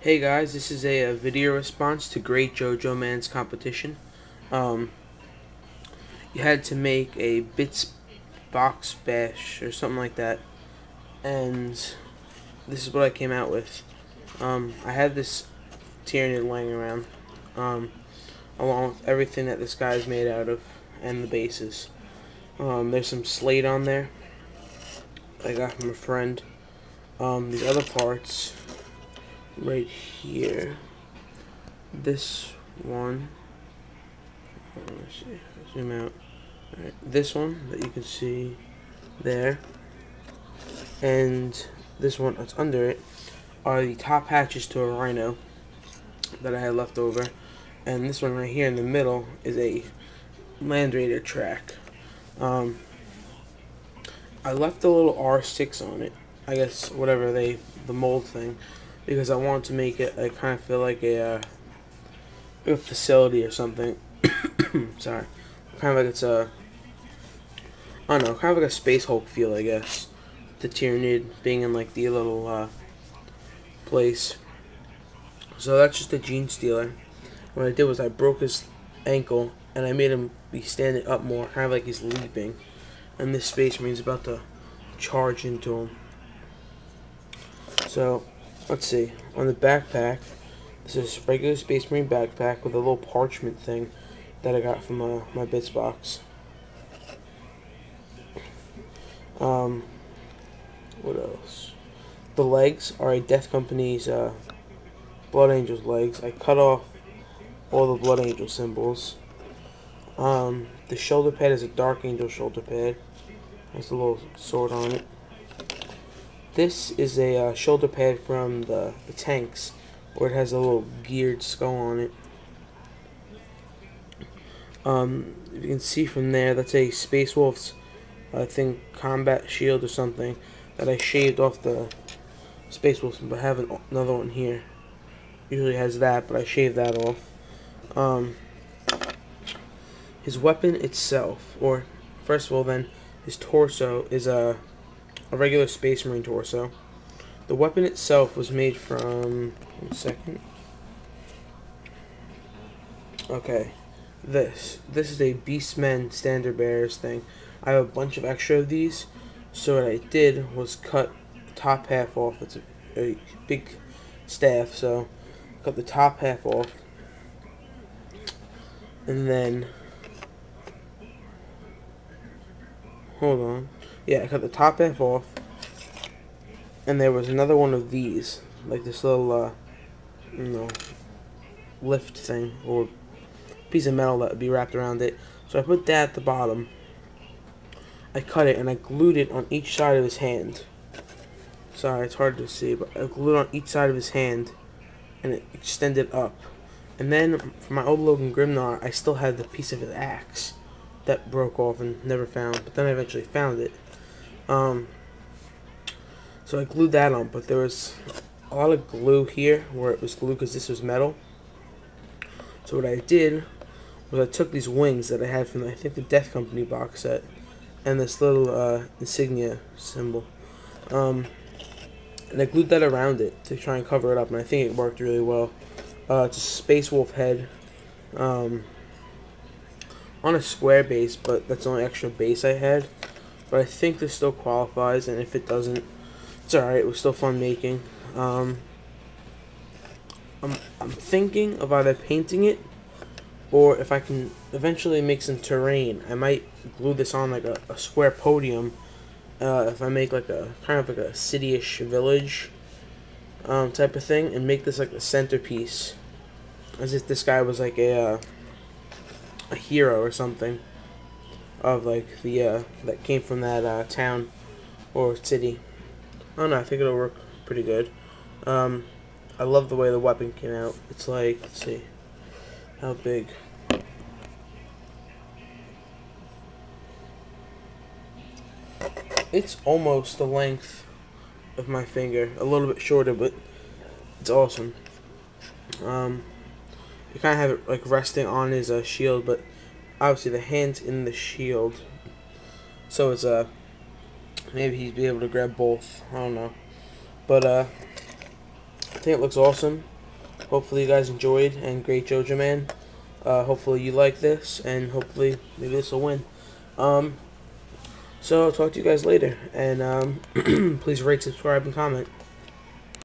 Hey guys, this is a video response to GREATJOJOMAN's competition. You had to make a bits box bash or something like that, and this is what I came out with. I had this Tyranid laying around, along with everything that this guy is made out of, and the bases. There's some slate on there I got from a friend. These other parts right here, this one, let's see, zoom out. Alright, this one that you can see there, and this one that's under it are the top hatches to a Rhino that I had left over, and this one right here in the middle is a Land Raider track. I left a little R6 on it, I guess, whatever the mold thing, because I wanted to make it, I kind of feel like a facility or something. Sorry. Kind of like it's I don't know, kind of like a Space Hulk feel, I guess. The Tyranid being in like the little place. So that's just a gene stealer. What I did was I broke his ankle and I made him be standing up more, kind of like he's leaping. And this Space Marine's about to charge into him. So let's see, on the backpack, this is a regular Space Marine backpack with a little parchment thing that I got from my bits box. What else? The legs are a Death Company's Blood Angel's legs. I cut off all the Blood Angel symbols. The shoulder pad is a Dark Angel shoulder pad. Has a little sword on it. This is a shoulder pad from the tanks, where it has a little geared skull on it. If you can see from there, that's a Space Wolf's, I think, combat shield or something that I shaved off the Space Wolf, but I have another one here. Usually has that, but I shaved that off. His weapon itself, or first of all, then his torso is a regular Space Marine torso. The weapon itself was made from, 1 second. Okay, this is a Beastmen Standard Bearers thing. I have a bunch of extra of these, so what I did was cut the top half off. It's a big staff, so cut the top half off, and then hold on. Yeah, I cut the top half off, and there was another one of these, like this little, lift thing, or piece of metal that would be wrapped around it. So I put that at the bottom. I cut it, and I glued it on each side of his hand. Sorry, it's hard to see, but I glued it on each side of his hand, and it extended up. And then, for my old Logan Grimnar, I still had the piece of his axe that broke off and never found, but then I eventually found it. So I glued that on, but there was a lot of glue here where it was glue because this was metal. So what I did was I took these wings that I had from, I think, the Death Company box set, and this little insignia symbol, and I glued that around it to try and cover it up, and I think it worked really well. It's a Space Wolf head on a square base, but that's the only extra base I had. But I think this still qualifies, and if it doesn't, it's alright. It was still fun making. I'm thinking of either painting it, or if I can eventually make some terrain, I might glue this on like a square podium. If I make like a kind of like a city-ish village type of thing, and make this like the centerpiece, as if this guy was like a hero or something of like the that came from that town or city. I don't know, I think it'll work pretty good. I love the way the weapon came out. It's like, let's see, how big? It's almost the length of my finger, a little bit shorter, but it's awesome. You kind of have it like resting on his shield, but obviously the hand's in the shield, so it's maybe he'd be able to grab both. I don't know, but I think it looks awesome. hopefully you guys enjoyed, and Great JoJo Man. Hopefully you like this, and hopefully maybe this will win. So I'll talk to you guys later, and please rate, subscribe, and comment.